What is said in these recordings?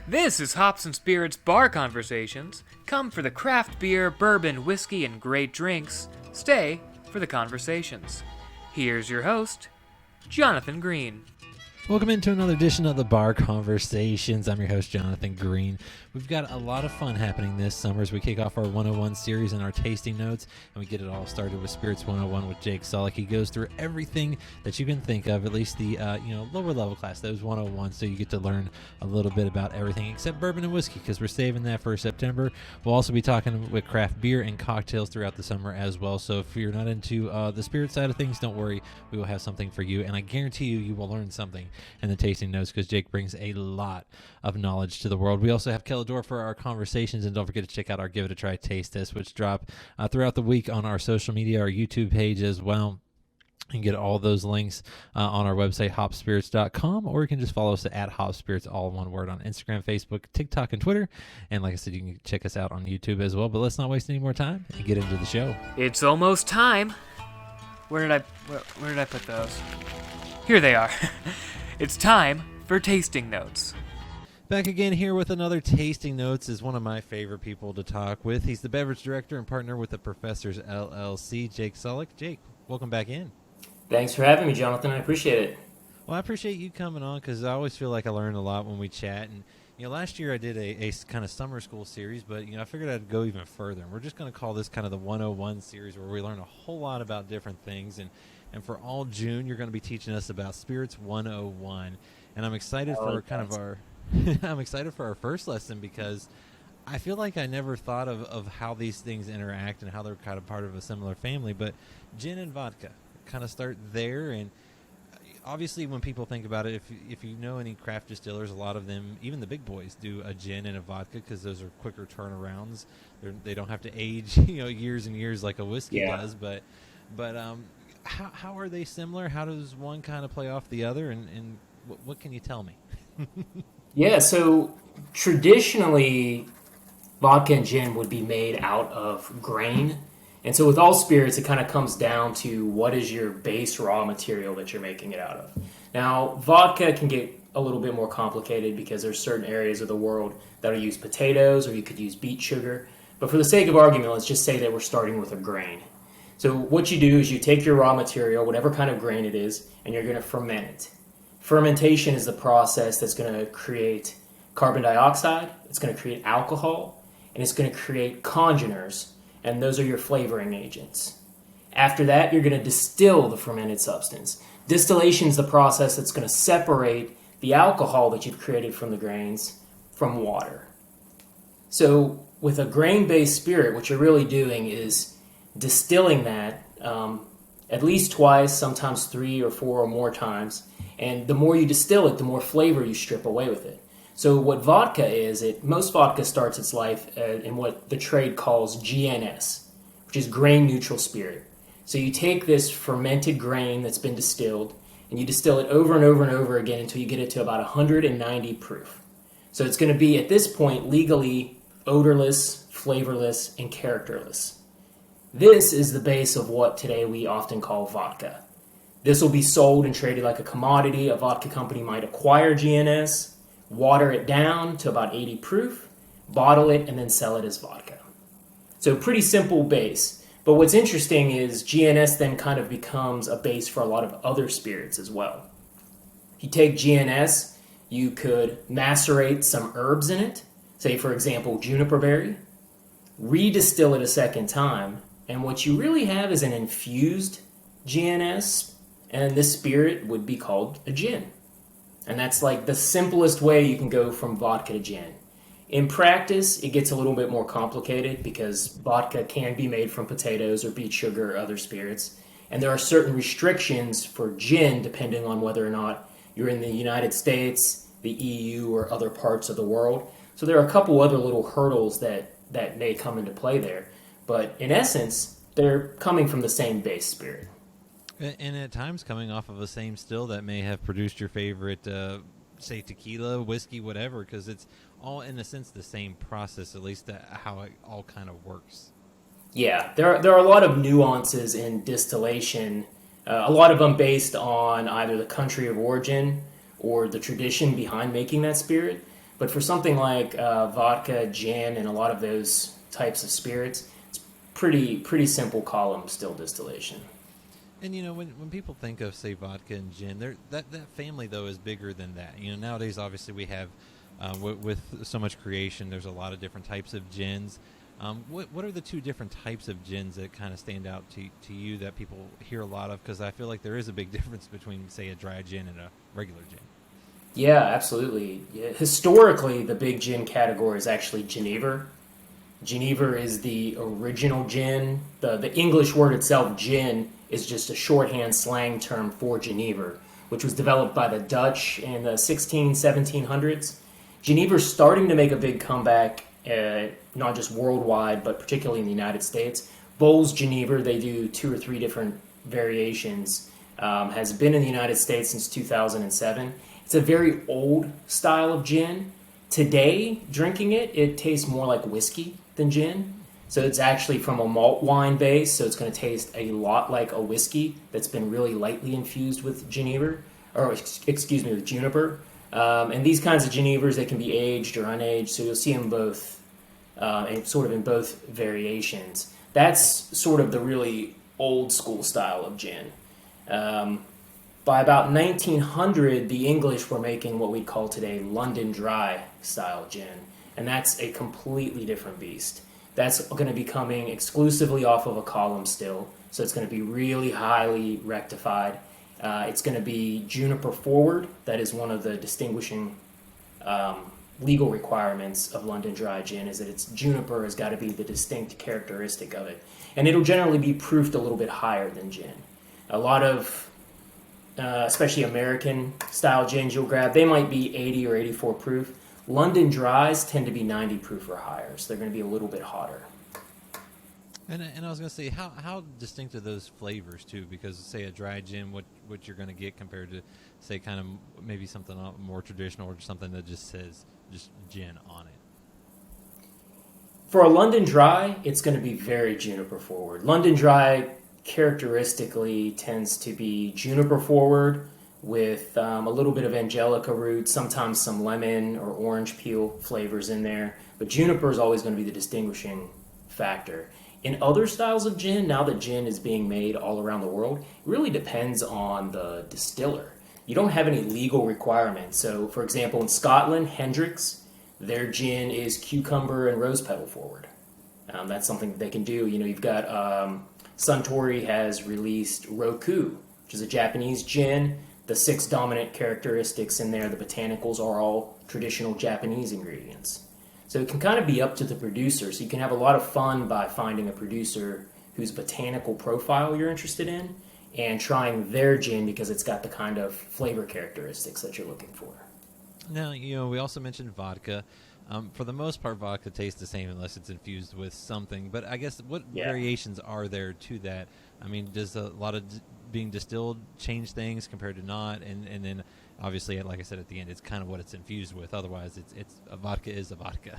This is Hops and Spirits Bar Conversations. Come for the craft beer, bourbon, whiskey, and great drinks. Stay for the conversations. Here's your host, Jonathan Green. Welcome into another edition of the Bar Conversations. I'm your host, Jonathan Green. We've got a lot of fun happening this summer as we kick off our 101 series and our tasting notes, and we get it all started with Spirits 101 with Jake Sulek. He goes through everything that you can think of, at least the lower level class, those 101, so you get to learn a little bit about everything except bourbon and whiskey, because we're saving that for September. We'll also be talking with craft beer and cocktails throughout the summer as well, so if you're not into the spirit side of things, don't worry, we will have something for you, and I guarantee you will learn something in the tasting notes because Jake brings a lot of knowledge to the world. We also have Kel Adore for our conversations, and don't forget to check out our Give It a Try taste test, which drop throughout the week on our social media, our YouTube page as well. You can get all those links on our website, hopspirits.com, or you can just follow us at hopspirits, all one word, on Instagram, Facebook, TikTok, and Twitter. And like I said, you can check us out on YouTube as well. But let's not waste any more time and get into the show. It's almost time. Where did I put those? Here they are. It's time for tasting notes. Back again here with another Tasting Notes is one of my favorite people to talk with. He's the beverage director and partner with the Professors LLC, Jake Sulek. Jake, welcome back in. Thanks for having me, Jonathan. I appreciate it. Well, I appreciate you coming on because I always feel like I learn a lot when we chat. And last year I did a kind of summer school series, but I figured I'd go even further. And we're just going to call this kind of the 101 series, where we learn a whole lot about different things. And for all June, you're going to be teaching us about Spirits 101. And I'm excited I'm excited for our first lesson because I feel like I never thought of how these things interact and how they're kind of part of a similar family. But gin and vodka kind of start there. And obviously when people think about it, if you know any craft distillers, a lot of them, even the big boys, do a gin and a vodka because those are quicker turnarounds. They don't have to age years and years like a whiskey does. But how are they similar? How does one kind of play off the other? And what can you tell me? Yeah, so traditionally, vodka and gin would be made out of grain. And so with all spirits, it kind of comes down to what is your base raw material that you're making it out of. Now, vodka can get a little bit more complicated because there's certain areas of the world that'll use potatoes, or you could use beet sugar. But for the sake of argument, let's just say that we're starting with a grain. So what you do is you take your raw material, whatever kind of grain it is, and you're going to ferment it. Fermentation is the process that's going to create carbon dioxide, it's going to create alcohol, and it's going to create congeners, and those are your flavoring agents. After that, you're going to distill the fermented substance. Distillation is the process that's going to separate the alcohol that you've created from the grains from water. So with a grain-based spirit, what you're really doing is distilling that at least twice, sometimes 3 or 4 or more times. And the more you distill it, the more flavor you strip away with it. So what vodka is, most vodka starts its life in what the trade calls GNS, which is grain neutral spirit. So you take this fermented grain that's been distilled, and you distill it over and over and over again until you get it to about 190 proof. So it's going to be, at this point, legally odorless, flavorless, and characterless. This is the base of what today we often call vodka. This will be sold and traded like a commodity. A vodka company might acquire GNS, water it down to about 80 proof, bottle it, and then sell it as vodka. So pretty simple base. But what's interesting is GNS then kind of becomes a base for a lot of other spirits as well. If you take GNS, you could macerate some herbs in it, say for example juniper berry, redistill it a second time, and what you really have is an infused GNS, and this spirit would be called a gin. And that's like the simplest way you can go from vodka to gin. In practice, it gets a little bit more complicated because vodka can be made from potatoes or beet sugar or other spirits. And there are certain restrictions for gin depending on whether or not you're in the United States, the EU, or other parts of the world. So there are a couple other little hurdles that may come into play there. But in essence, they're coming from the same base spirit. And at times coming off of the same still that may have produced your favorite, say, tequila, whiskey, whatever, because it's all, in a sense, the same process, at least how it all kind of works. Yeah, there are a lot of nuances in distillation A lot of them based on either the country of origin or the tradition behind making that spirit. But for something like vodka, gin, and a lot of those types of spirits, it's pretty simple column still distillation. And when people think of, say, vodka and gin, that family though is bigger than that. Nowadays obviously we have with so much creation, there's a lot of different types of gins. What are the two different types of gins that kind of stand out to you that people hear a lot of? Because I feel like there is a big difference between, say, a dry gin and a regular gin. Yeah, absolutely. Yeah. Historically, the big gin category is actually Genever. Genever is the original gin. The English word itself, gin, is just a shorthand slang term for Genever, which was developed by the Dutch in the 1700s. Genever's starting to make a big comeback, not just worldwide, but particularly in the United States. Bowls Genever, they do 2 or 3 different variations, has been in the United States since 2007. It's a very old style of gin. Today, drinking it tastes more like whiskey than gin. So it's actually from a malt wine base, so it's going to taste a lot like a whiskey that's been really lightly infused with Genever, or excuse me, with juniper. And these kinds of Genevers, they can be aged or unaged, so you'll see them both, and sort of in both variations. That's sort of the really old school style of gin. By about 1900, the English were making what we'd call today London Dry style gin, and that's a completely different beast. That's going to be coming exclusively off of a column still, so it's going to be really highly rectified. It's going to be juniper forward. That is one of the distinguishing legal requirements of London Dry gin, is that its juniper has got to be the distinct characteristic of it. And it'll generally be proofed a little bit higher than gin. A lot of especially American style gins you'll grab, they might be 80 or 84 proof. London Dries tend to be 90 proof or higher, so they're going to be a little bit hotter. And I was going to say, how distinct are those flavors too? Because say a dry gin, what you're going to get compared to, say, kind of maybe something more traditional or something that just says just gin on it. For a London Dry, it's going to be very juniper forward. London Dry characteristically tends to be juniper forward with a little bit of angelica root, sometimes some lemon or orange peel flavors in there. But juniper is always going to be the distinguishing factor. In other styles of gin, now that gin is being made all around the world, it really depends on the distiller. You don't have any legal requirements. So, for example, in Scotland, Hendrick's, their gin is cucumber and rose petal forward. That's something that they can do. You've got Suntory has released Roku, which is a Japanese gin. The 6 dominant characteristics in there, the botanicals, are all traditional Japanese ingredients. So it can kind of be up to the producer. So you can have a lot of fun by finding a producer whose botanical profile you're interested in and trying their gin because it's got the kind of flavor characteristics that you're looking for. Now, we also mentioned vodka. For the most part, vodka tastes the same unless it's infused with something. But I guess what variations are there to that? I mean, does a lot of being distilled change things compared to not? And then obviously, like I said at the end, it's kind of what it's infused with. Otherwise, it's a vodka is a vodka.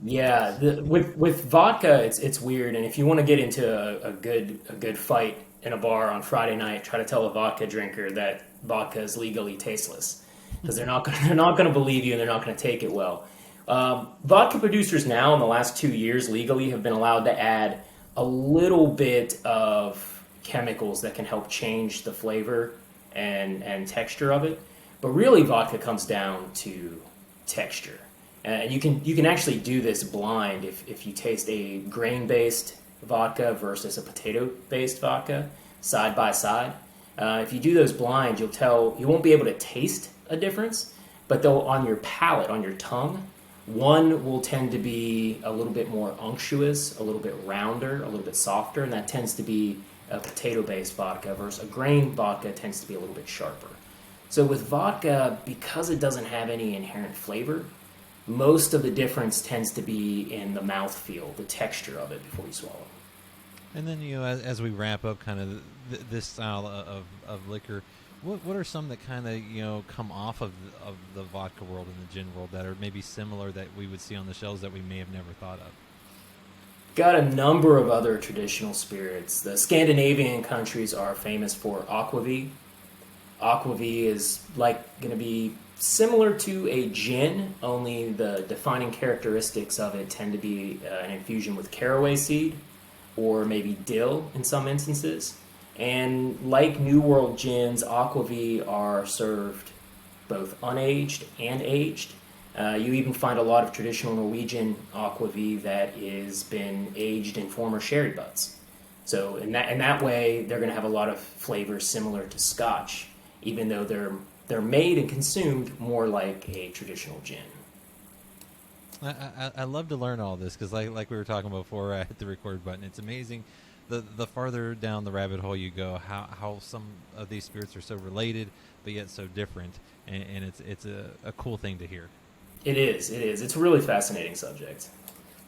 Yeah, with vodka, it's weird. And if you want to get into a good fight in a bar on Friday night, try to tell a vodka drinker that vodka is legally tasteless, because they're not going to believe you and they're not going to take it well. Vodka producers now in the last 2 years legally have been allowed to add a little bit of chemicals that can help change the flavor and texture of it. But really, vodka comes down to texture. And you can actually do this blind if you taste a grain-based vodka versus a potato-based vodka side by side. If you do those blind, you won't be able to taste a difference, but they'll on your palate, on your tongue, one will tend to be a little bit more unctuous, a little bit rounder, a little bit softer, and that tends to be a potato-based vodka versus a grain vodka tends to be a little bit sharper. So with vodka, because it doesn't have any inherent flavor, most of the difference tends to be in the mouthfeel, the texture of it before you swallow. And then, as we wrap up kind of this style of liquor, what are some that kind of, come off of the vodka world and the gin world that are maybe similar that we would see on the shelves that we may have never thought of? Got a number of other traditional spirits. The Scandinavian countries are famous for aquavit. Aquavit is like going to be similar to a gin, only the defining characteristics of it tend to be an infusion with caraway seed or maybe dill in some instances. And like New World gins, aquavit are served both unaged and aged. You even find a lot of traditional Norwegian aquavit that is been aged in former sherry butts. So in that way, they're going to have a lot of flavors similar to Scotch, even though they're made and consumed more like a traditional gin. I love to learn all this because, like we were talking before, I hit the record button. It's amazing. The farther down the rabbit hole you go, how some of these spirits are so related, but yet so different, and it's a cool thing to hear. It is. It's a really fascinating subject.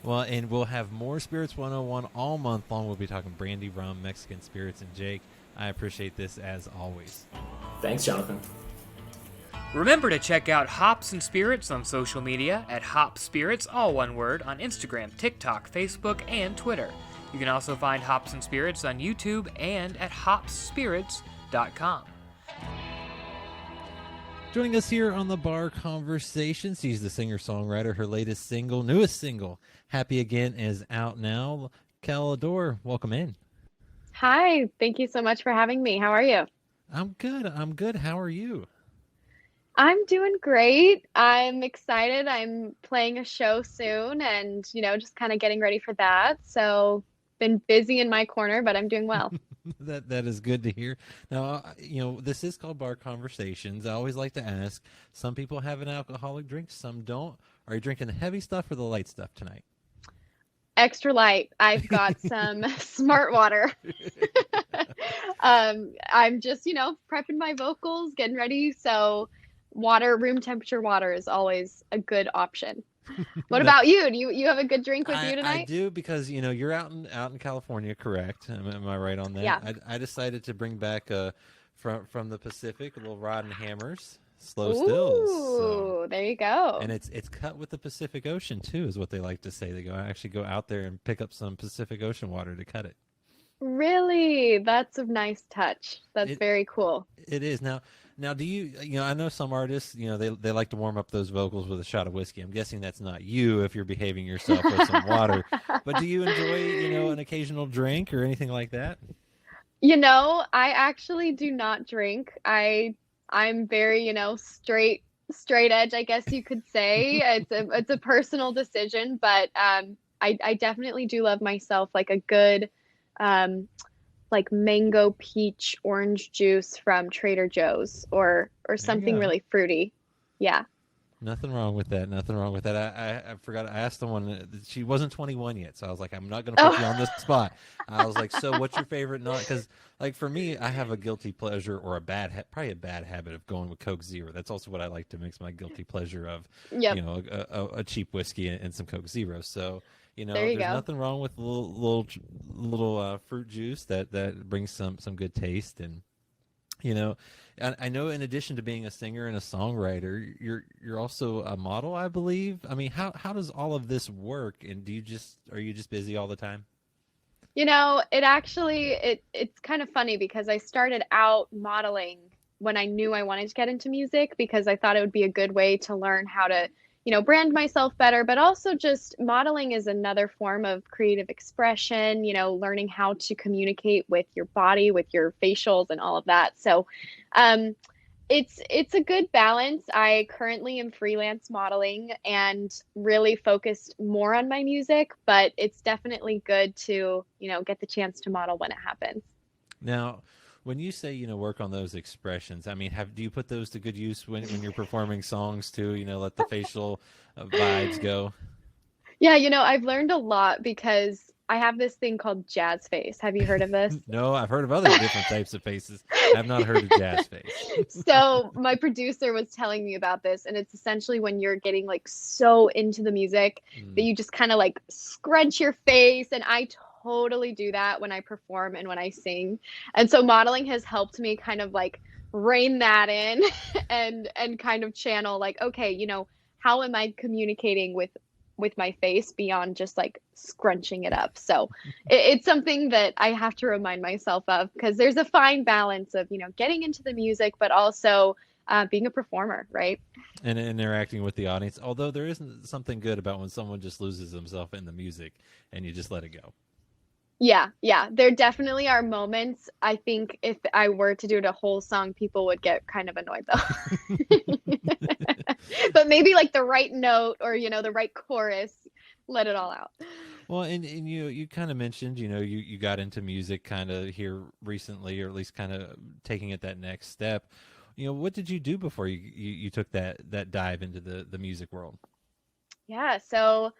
Well, and we'll have more Spirits 101 all month long. We'll be talking brandy, rum, Mexican spirits, and Jake. I appreciate this as always. Thanks, Jonathan. Remember to check out Hops and Spirits on social media at Hop Spirits, all one word, on Instagram, TikTok, Facebook, and Twitter. You can also find Hops and Spirits on YouTube and at hopspirits.com. Joining us here on the Bar Conversations, she's the singer-songwriter. Her newest single, Happy Again, is out now. Kel Adore, welcome in. Hi, thank you so much for having me. How are you? I'm good. How are you? I'm doing great. I'm excited. I'm playing a show soon and, just kind of getting ready for that. So, been busy in my corner, but I'm doing well. That is good to hear. Now, this is called Bar Conversations. I always like to ask, some people have an alcoholic drink, some don't. Are you drinking the heavy stuff or the light stuff tonight? Extra light. I've got some smart water. I'm just, prepping my vocals, getting ready. So room temperature water is always a good option. What about you? Do you have a good drink with you tonight? I do, because you're out in California, correct? Am I right on that? Yeah. I decided to bring back from the Pacific a little Rod and Hammers slow Ooh, stills. So. There you go. And it's cut with the Pacific Ocean too, is what they like to say. They actually go out there and pick up some Pacific Ocean water to cut it. Really? That's a nice touch. That's very cool. It is. Now, do you I know some artists, they like to warm up those vocals with a shot of whiskey. I'm guessing that's not you if you're behaving yourself with some water. But do you enjoy, an occasional drink or anything like that? I actually do not drink. I'm very, straight edge, I guess you could say. It's a personal decision, but I definitely do love myself like a good like mango, peach, orange juice from Trader Joe's or something really fruity. Yeah. Nothing wrong with that. I forgot. I asked someone. She wasn't 21 yet, so I was like, I'm not going to put you on this spot. I was like, so what's your favorite? Not because, like, for me, I have a guilty pleasure or probably a bad habit of going with Coke Zero. That's also what I like to mix my guilty pleasure of. Yep. A cheap whiskey and some Coke Zero. So there you there's go. nothing wrong with a little fruit juice that brings some good taste. And I know in addition to being a singer and a songwriter, you're also a model, I believe. I mean, how does all of this work? And are you just busy all the time? It's kind of funny because I started out modeling when I knew I wanted to get into music because I thought it would be a good way to learn how to, brand myself better, but also just modeling is another form of creative expression, learning how to communicate with your body, with your facials and all of that. So, it's a good balance. I currently am freelance modeling and really focused more on my music, but it's definitely good to, get the chance to model when it happens. Now, when you say, work on those expressions, I mean, do you put those to good use when you're performing songs too, let the facial vibes go? Yeah, I've learned a lot because I have this thing called jazz face. Have you heard of this? No, I've heard of other different types of faces. I have not heard of jazz face. So my producer was telling me about this, and it's essentially when you're getting like so into the music that you just kind of like scrunch your face, and I totally do that when I perform and when I sing. And so modeling has helped me kind of like rein that in and kind of channel like, okay, how am I communicating with with my face beyond just like scrunching it up. So it's something that I have to remind myself of, because there's a fine balance of, getting into the music, but also being a performer, right? And interacting with the audience. Although there isn't something good about when someone just loses themselves in the music and you just let it go. Yeah, yeah. There definitely are moments. I think if I were to do it a whole song, people would get kind of annoyed though. But maybe like the right note or, the right chorus, let it all out. Well, and you kind of mentioned, you got into music kind of here recently, or at least kind of taking it that next step. What did you do before you took that dive into the music world? Yeah, so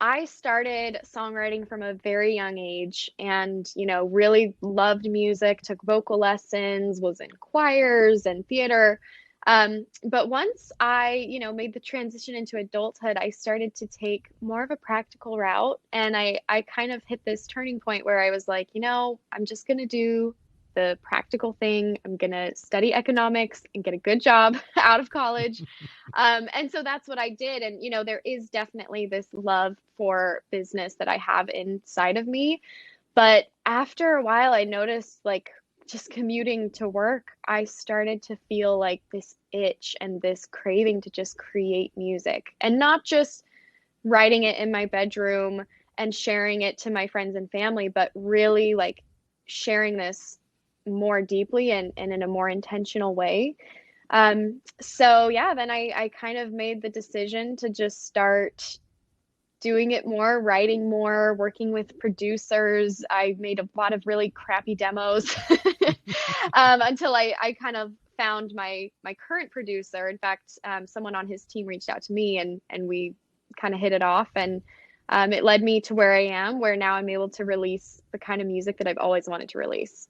I started songwriting from a very young age and, really loved music, took vocal lessons, was in choirs and theater. But once I, made the transition into adulthood, I started to take more of a practical route. And I kind of hit this turning point where I was like, I'm just going to do the practical thing. I'm going to study economics and get a good job out of college. And so that's what I did. And, there is definitely this love for business that I have inside of me. But after a while, I noticed like just commuting to work, I started to feel like this itch and this craving to just create music, and not just writing it in my bedroom and sharing it to my friends and family, but really like sharing this more deeply and in a more intentional way. So yeah, then I kind of made the decision to just start doing it more, writing more, working with producers. I made a lot of really crappy demos until I kind of found my current producer. In fact, someone on his team reached out to me and we kind of hit it off, and it led me to where I am, where now I'm able to release the kind of music that I've always wanted to release.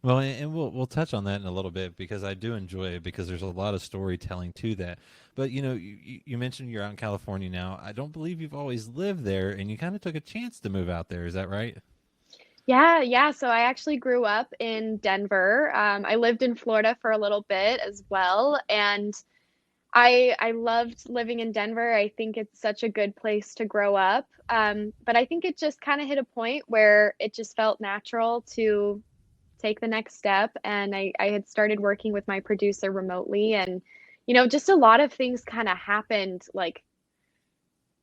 Well, and we'll touch on that in a little bit, because I do enjoy it, because there's a lot of storytelling to that. But you mentioned you're out in California now. I don't believe you've always lived there, and you kind of took a chance to move out there. Is that right? Yeah. So I actually grew up in Denver. I lived in Florida for a little bit as well, and I loved living in Denver. I think it's such a good place to grow up. But I think it just kind of hit a point where it just felt natural to take the next step. And I had started working with my producer remotely, and, just a lot of things kind of happened, like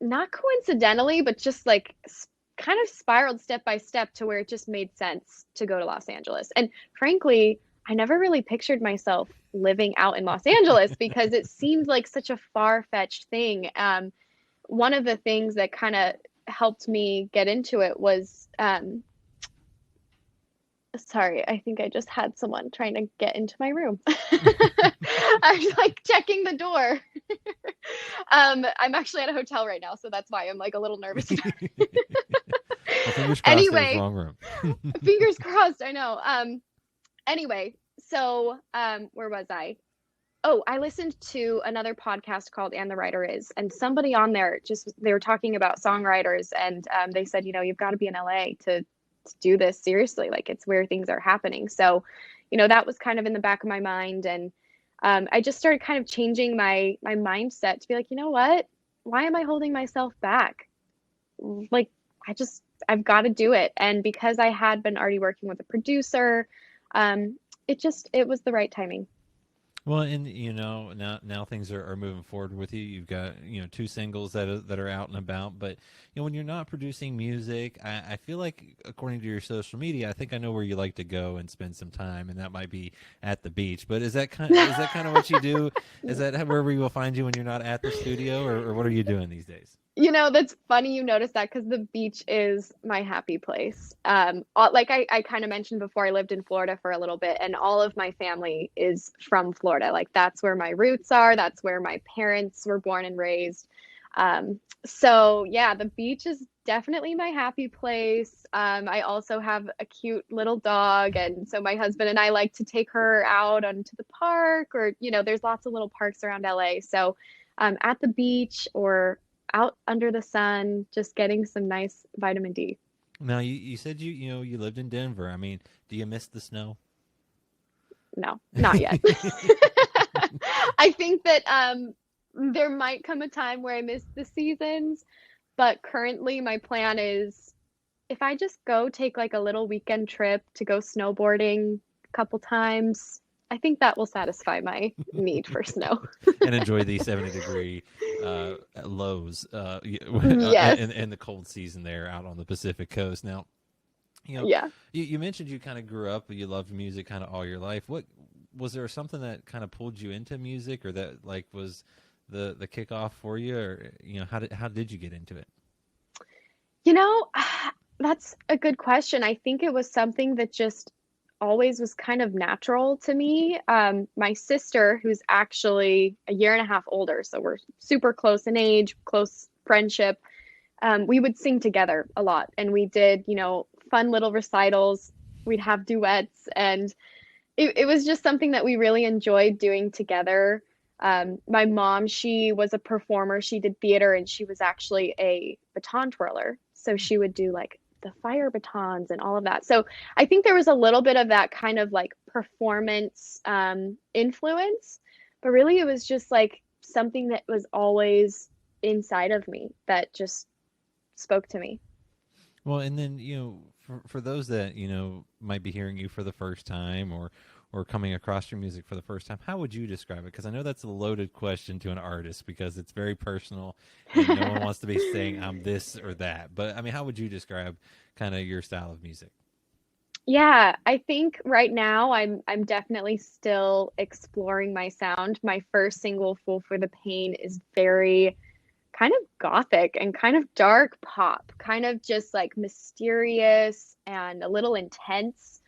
not coincidentally, but just like kind of spiraled step by step to where it just made sense to go to Los Angeles. And frankly, I never really pictured myself living out in Los Angeles because it seemed like such a far-fetched thing. One of the things that kind of helped me get into it was sorry, I think I just had someone trying to get into my room. I was like checking the door. I'm actually at a hotel right now, so that's why I'm like a little nervous. Well, fingers crossed, Anyway, there's wrong room. fingers crossed, I know. Anyway, so where was I? Oh, I listened to another podcast called And the Writer Is, and somebody on there they were talking about songwriters, and they said, you've got to be in LA to do this seriously. Like, it's where things are happening. So, that was kind of in the back of my mind. And I just started kind of changing my mindset to be like, you know what? Why am I holding myself back? Like, I've got to do it. And because I had been already working with a producer, it was the right timing. Well, and now things are moving forward with you. You've got 2 singles that are out and about. But when you're not producing music, I feel like, according to your social media, I think I know where you like to go and spend some time, and that might be at the beach. But is that kind of what you do? Is that where we will find you when you're not at the studio, or what are you doing these days? That's funny you noticed that, because the beach is my happy place. Like I kind of mentioned before, I lived in Florida for a little bit, and all of my family is from Florida. Like, that's where my roots are. That's where my parents were born and raised. So yeah, the beach is definitely my happy place. I also have a cute little dog, and so my husband and I like to take her out onto the park, or there's lots of little parks around LA. So at the beach or out under the sun, just getting some nice vitamin D. Now, you said you lived in Denver. I mean, do you miss the snow? No, not yet. I think that there might come a time where I miss the seasons, But currently my plan is if I just go take like a little weekend trip to go snowboarding a couple times, I think that will satisfy my need for snow. And enjoy the 70-degree lows Yes. in the cold season there out on the Pacific coast. Now, Yeah. you mentioned you kind of grew up, you loved music kind of all your life. What was there something that kind of pulled you into music, or that like was the kickoff for you, or how did you get into it? You know, that's a good question. I think it was something that just always was kind of natural to me. My sister, who's actually a year and a half older, so we're super close in age, close friendship, we would sing together a lot. And we did, fun little recitals. We'd have duets. And it was just something that we really enjoyed doing together. My mom, she was a performer. She did theater, and she was actually a baton twirler. So she would do like the fire batons and all of that. So I think there was a little bit of that kind of like performance influence, but really it was just like something that was always inside of me that just spoke to me. Well, and then for those that might be hearing you for the first time, or coming across your music for the first time, how would you describe it? Because I know that's a loaded question to an artist because it's very personal and no one wants to be saying I'm this or that. But I mean, how would you describe kind of your style of music? Yeah, I think right now I'm definitely still exploring my sound. My first single, Fool for the Pain, is very kind of gothic and kind of dark pop, kind of just like mysterious and a little intense.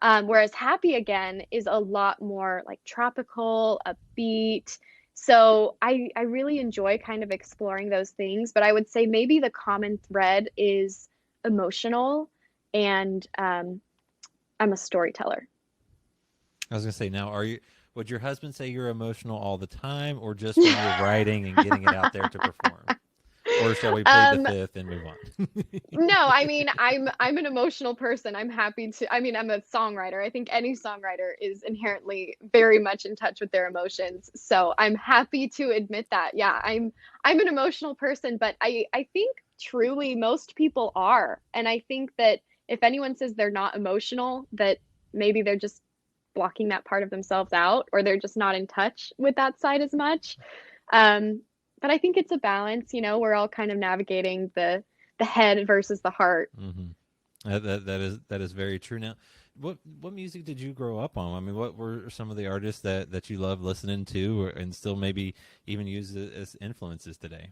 Whereas Happy Again is a lot more like tropical, upbeat. So I really enjoy kind of exploring those things. But I would say maybe the common thread is emotional, and I'm a storyteller. I was gonna say, now, would your husband say you're emotional all the time, or just when you're writing and getting it out there to perform? Or shall we plead the Um, fifth and move on? no, I mean I'm an emotional person. I'm happy to. I mean, I'm a songwriter. I think any songwriter is inherently very much in touch with their emotions. So I'm happy to admit that. Yeah, I'm an emotional person, but I think truly most people are. And I think that if anyone says they're not emotional, that maybe they're just blocking that part of themselves out, or they're just not in touch with that side as much. Um, but I think it's a balance. We're all kind of navigating the head versus the heart. Mm-hmm. That is very true. Now, what music did you grow up on? I mean, what were some of the artists that you love listening to, and still maybe even use as influences today?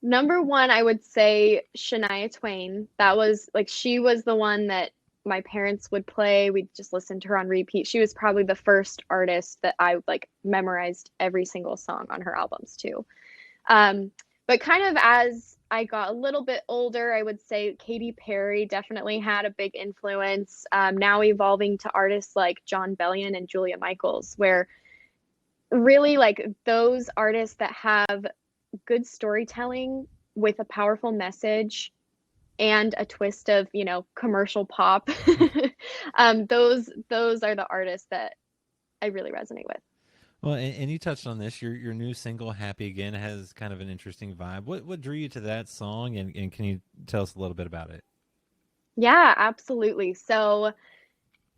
Number one, I would say Shania Twain. That was like, she was the one that my parents would play. We'd just listen to her on repeat. She was probably the first artist that I like memorized every single song on her albums too. But kind of as I got a little bit older, I would say Katy Perry definitely had a big influence. Now evolving to artists like John Bellion and Julia Michaels, where really like those artists that have good storytelling with a powerful message and a twist of commercial pop. Those are the artists that I really resonate with. Well, and you touched on this. Your new single, "Happy Again," has kind of an interesting vibe. What drew you to that song, and can you tell us a little bit about it? Yeah, absolutely. So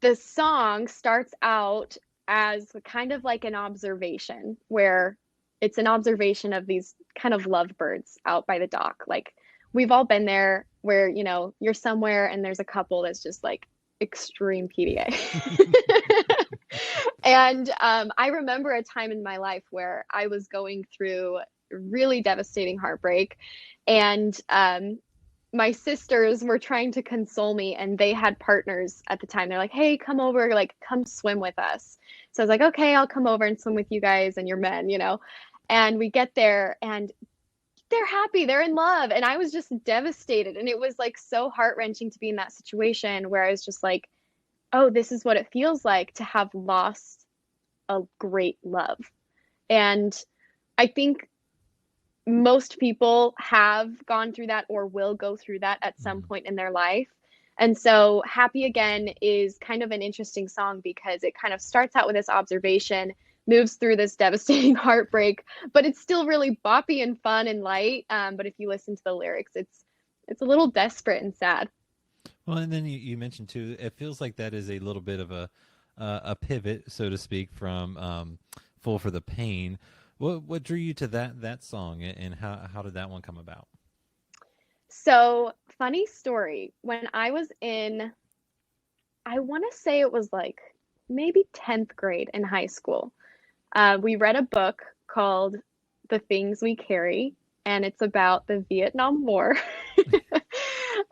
the song starts out as kind of like an observation, where it's an observation of these kind of lovebirds out by the dock. Like, we've all been there where, you're somewhere and there's a couple that's just like extreme PDA. And I remember a time in my life where I was going through really devastating heartbreak, and my sisters were trying to console me, and they had partners at the time. They're like, "Hey, come over, like come swim with us." So I was like, "Okay, I'll come over and swim with you guys and your men." And we get there and they're happy, they're in love, and I was just devastated. And it was like so heart-wrenching to be in that situation where I was just like, "Oh, this is what it feels like to have lost a great love." And I think most people have gone through that or will go through that at some point in their life. And so Happy Again is kind of an interesting song because it kind of starts out with this observation, moves through this devastating heartbreak, but it's still really boppy and fun and light. But if you listen to the lyrics, it's a little desperate and sad. Well, and then you mentioned too, it feels like that is a little bit of a pivot, so to speak, from "Full for the Pain." What drew you to that song, and how did that one come about? So, funny story. When I was in, I want to say it was like maybe 10th grade in high school, we read a book called The Things We Carry, and it's about the Vietnam War.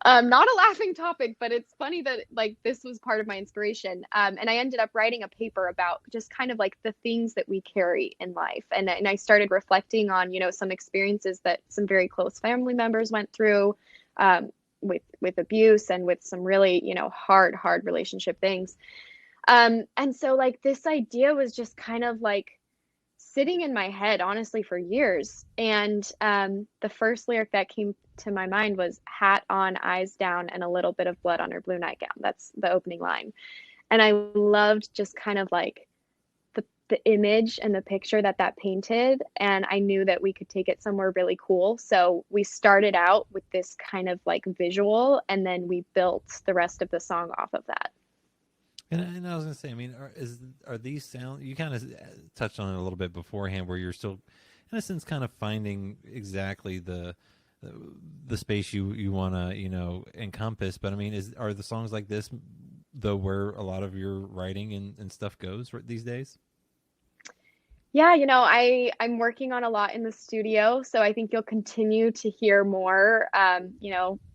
Not a laughing topic, but it's funny that like this was part of my inspiration. And I ended up writing a paper about just kind of like the things that we carry in life. And I started reflecting on, some experiences that some very close family members went through, with abuse and with some really, hard relationship things. And so like this idea was just kind of like sitting in my head, honestly, for years. And the first lyric that came to my mind was hat on, eyes down, and a little bit of blood on her blue nightgown. That's the opening line. And I loved just kind of like the image and the picture that painted. And I knew that we could take it somewhere really cool. So we started out with this kind of like visual, and then we built the rest of the song off of that. And I was going to say, I mean, are these sound? You kind of touched on it a little bit beforehand, where you're still, in a sense, kind of finding exactly the space you want to encompass. But I mean, are the songs like this though where a lot of your writing and stuff goes these days? Yeah, I'm working on a lot in the studio, so I think you'll continue to hear more,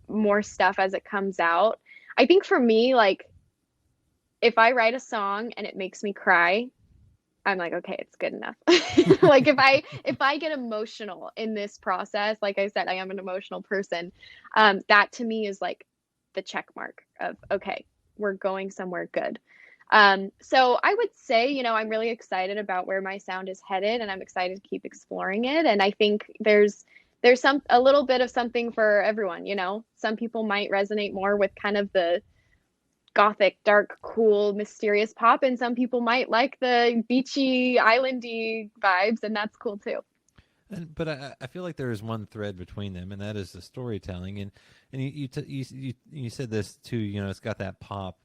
more stuff as it comes out. I think for me, like, if I write a song and it makes me cry, I'm like, okay, it's good enough. Like if I get emotional in this process, like I said, I am an emotional person. That to me is like the check mark of, okay, we're going somewhere good. So I would say, I'm really excited about where my sound is headed, and I'm excited to keep exploring it. And I think there's a little bit of something for everyone. Some people might resonate more with kind of the gothic, dark, cool, mysterious pop, and some people might like the beachy, islandy vibes, and that's cool too. But I feel like there is one thread between them, and that is the storytelling. And you said this too. It's got that pop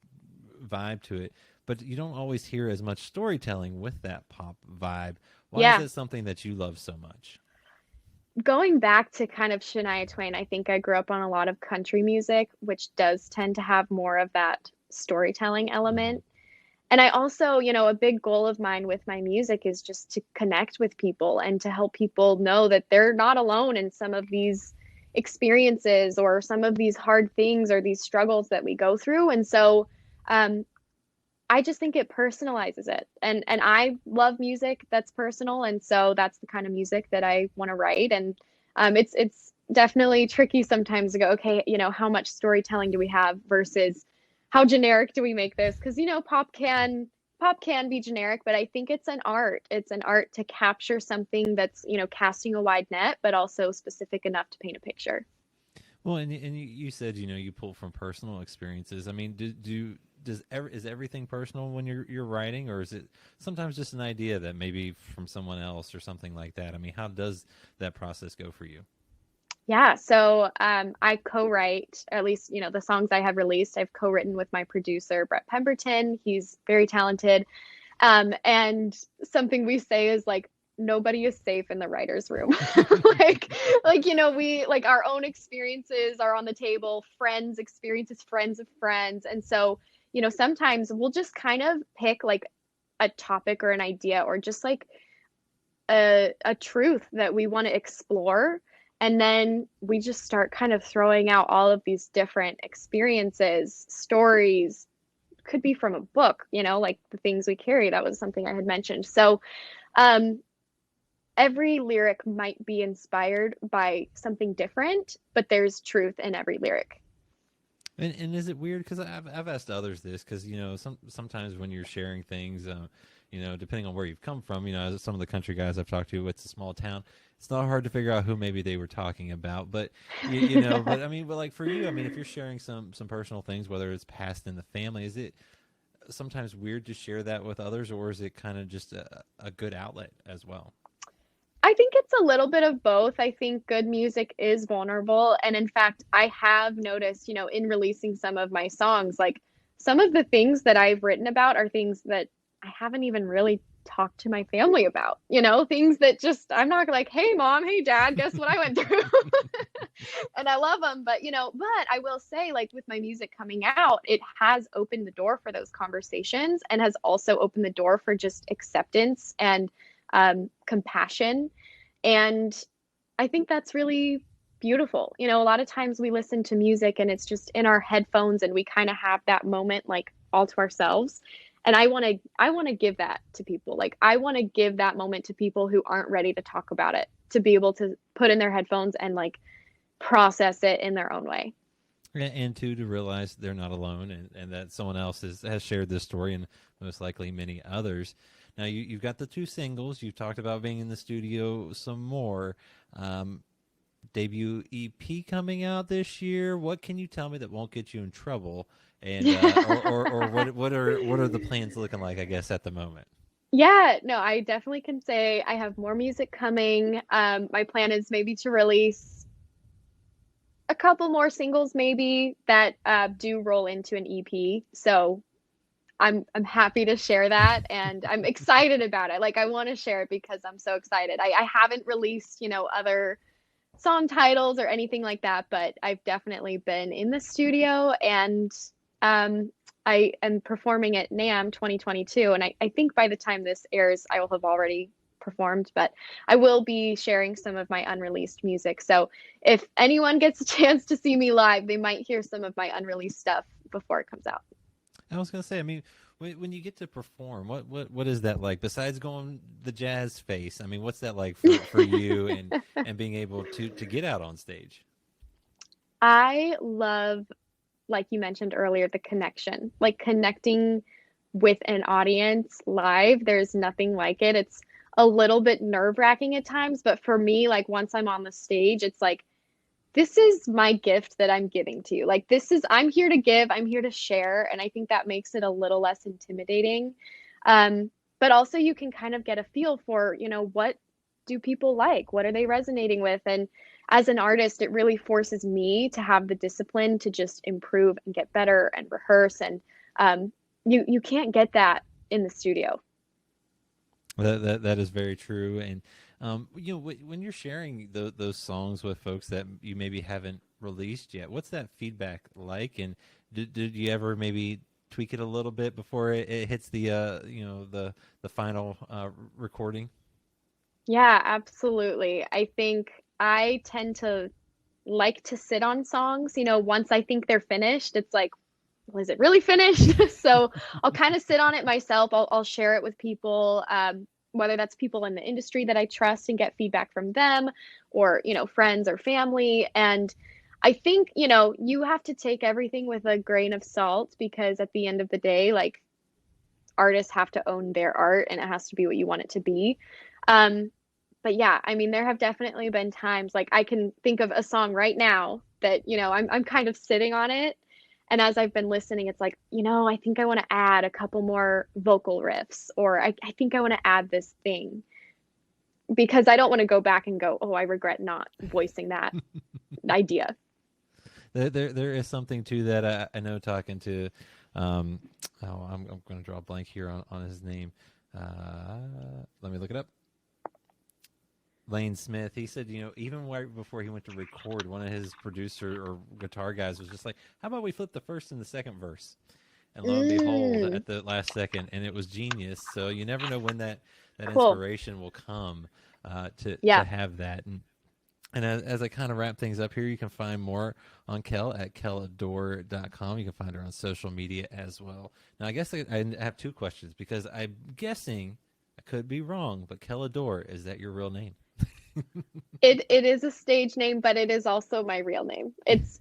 vibe to it, but you don't always hear as much storytelling with that pop vibe. Why is it something that you love so much? Going back to kind of Shania Twain, I think I grew up on a lot of country music, which does tend to have more of that storytelling element. And I also, a big goal of mine with my music is just to connect with people and to help people know that they're not alone in some of these experiences or some of these hard things or these struggles that we go through. And so I just think it personalizes it. And I love music that's personal. And so that's the kind of music that I want to write. And it's definitely tricky sometimes to go, okay, how much storytelling do we have versus how generic do we make this? Because, pop can be generic, but I think it's an art. It's an art to capture something that's, casting a wide net, but also specific enough to paint a picture. Well, and you said, you pull from personal experiences. I mean, is everything personal when you're writing, or is it sometimes just an idea that maybe from someone else or something like that? I mean, how does that process go for you? Yeah, so I co-write, at least, the songs I have released, I've co-written with my producer, Brett Pemberton. He's very talented. And something we say is like, nobody is safe in the writer's room. We like our own experiences are on the table, friends' experiences, friends of friends. And so, sometimes we'll just kind of pick like a topic or an idea or just like a truth that we want to explore. And then we just start kind of throwing out all of these different experiences, stories, could be from a book, like The Things We Carry. That was something I had mentioned. So every lyric might be inspired by something different, but there's truth in every lyric. And is it weird? Because I've asked others this, because, sometimes when you're sharing things, depending on where you've come from, some of the country guys I've talked to, it's a small town. It's not hard to figure out who maybe they were talking about, but but like for you, I mean, if you're sharing some personal things, whether it's past in the family, is it sometimes weird to share that with others, or is it kind of just a good outlet as well? I think it's a little bit of both. I think good music is vulnerable. And in fact, I have noticed, in releasing some of my songs, like some of the things that I've written about are things that I haven't even really talked to my family about, things that just, I'm not like, hey, mom, hey, dad, guess what I went through? And I love them. But I will say, like with my music coming out, it has opened the door for those conversations and has also opened the door for just acceptance and compassion. And I think that's really beautiful. A lot of times we listen to music and it's just in our headphones and we kind of have that moment like all to ourselves. And I want to give that to people. Like I want to give that moment to people who aren't ready to talk about it, to be able to put in their headphones and like process it in their own way. And two, to realize they're not alone, and that someone else has shared this story, and most likely many others. Now, you've got the 2 singles. You've talked about being in the studio some more. Debut EP coming out this year. What can you tell me that won't get you in trouble? And or what are the plans looking like, I guess, at the moment? Yeah, no, I definitely can say I have more music coming. My plan is maybe to release a couple more singles maybe that do roll into an EP. So I'm happy to share that and I'm excited about it. Like I want to share it because I'm so excited. I haven't released, other song titles or anything like that, but I've definitely been in the studio and I am performing at NAMM 2022. And I think by the time this airs, I will have already performed, but I will be sharing some of my unreleased music. So if anyone gets a chance to see me live, they might hear some of my unreleased stuff before it comes out. I was going to say, I mean, when you get to perform, what is that like? Besides going the jazz face, I mean, what's that like for you and being able to get out on stage? I love, like you mentioned earlier, the connection, like connecting with an audience live. There's nothing like it. It's a little bit nerve-wracking at times, but for me, like once I'm on the stage, it's like, this is my gift that I'm giving to you. Like I'm here to give, I'm here to share. And I think that makes it a little less intimidating. But also you can kind of get a feel for, what do people like? What are they resonating with? And as an artist, it really forces me to have the discipline to just improve and get better and rehearse. And you can't get that in the studio. That is very true. And when you're sharing those songs with folks that you maybe haven't released yet, what's that feedback like? And did you ever maybe tweak it a little bit before it hits the the final recording? Yeah, absolutely. I think I tend to like to sit on songs. Once I think they're finished, it's like, well, is it really finished? So I'll kind of sit on it myself. I'll share it with people, whether that's people in the industry that I trust and get feedback from them, or friends or family. And I think you have to take everything with a grain of salt because at the end of the day, like artists have to own their art and it has to be what you want it to be. But yeah, I mean, there have definitely been times like I can think of a song right now that I'm kind of sitting on it. And as I've been listening, it's like, I think I want to add a couple more vocal riffs, or I think I want to add this thing because I don't want to go back and go, oh, I regret not voicing that idea. There is something to that. I know talking to, I'm going to draw a blank here on his name. Let me look it up. Lane Smith, he said, even right before he went to record, one of his producer or guitar guys was just like, how about we flip the first and the second verse? And lo and behold, at the last second, and it was genius. So you never know when that Cool. inspiration will come to have that. And as I kind of wrap things up here, you can find more on Kel at keladore.com. You can find her on social media as well. Now, I guess I have 2 questions because I'm guessing, I could be wrong, but Kel Adore, is that your real name? It is a stage name, but it is also my real name. It's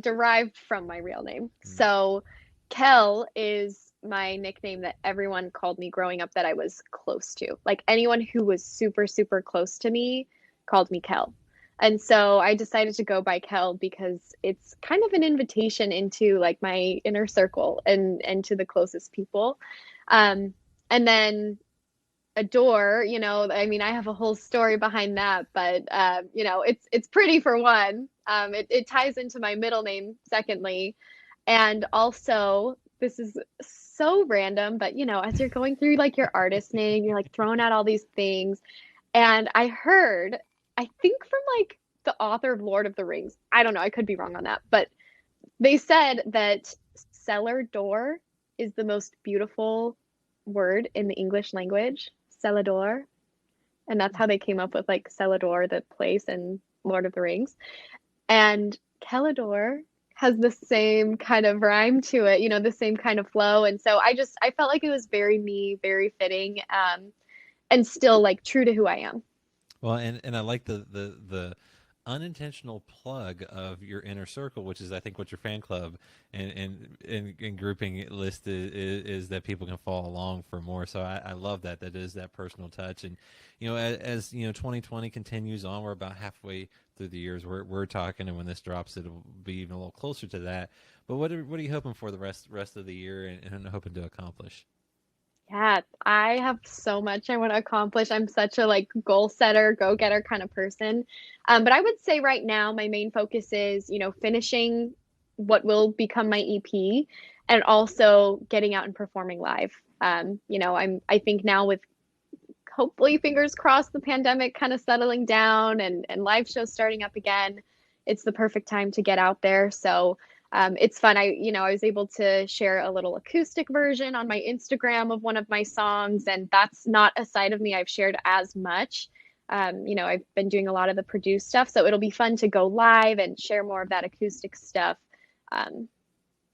derived from my real name. So Kel is my nickname that everyone called me growing up that I was close to. Like anyone who was super, super close to me called me Kel. And so I decided to go by Kel because it's kind of an invitation into like my inner circle and to the closest people. And then Adore, I mean, I have a whole story behind that, but it's pretty for one. It ties into my middle name, secondly, and also this is so random, but as you're going through like your artist name, you're like throwing out all these things, and I heard, I think from like the author of Lord of the Rings, I don't know, I could be wrong on that, but they said that cellar door is the most beautiful word in the English language, Celador. And that's how they came up with like Celador, the place in Lord of the Rings. And Kel Adore has the same kind of rhyme to it, the same kind of flow. And so I felt like it was very me, very fitting, and still like true to who I am. Well, and I like the unintentional plug of your inner circle, which is I think what your fan club and grouping list is that people can follow along for more. So I love that is that personal touch. And as 2020 continues on, we're about halfway through the years we're talking, and when this drops it'll be even a little closer to that. But what are you hoping for the rest of the year and hoping to accomplish? Yeah, I have so much I want to accomplish. I'm such a like goal setter, go getter kind of person. But I would say right now my main focus is, finishing what will become my EP and also getting out and performing live. I think now with hopefully fingers crossed the pandemic kind of settling down and live shows starting up again, it's the perfect time to get out there. So it's fun. I was able to share a little acoustic version on my Instagram of one of my songs, and that's not a side of me I've shared as much. I've been doing a lot of the produced stuff, so it'll be fun to go live and share more of that acoustic stuff,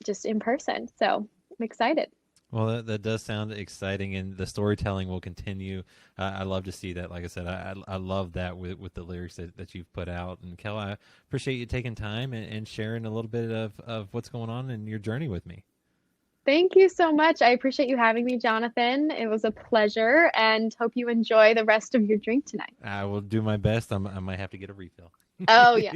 just in person. So I'm excited. Well, that does sound exciting, and the storytelling will continue. I love to see that. Like I said, I love that with the lyrics that you've put out. And Kel, I appreciate you taking time and sharing a little bit of what's going on in your journey with me. Thank you so much. I appreciate you having me, Jonathan. It was a pleasure, and hope you enjoy the rest of your drink tonight. I will do my best. I might have to get a refill. Oh, yeah.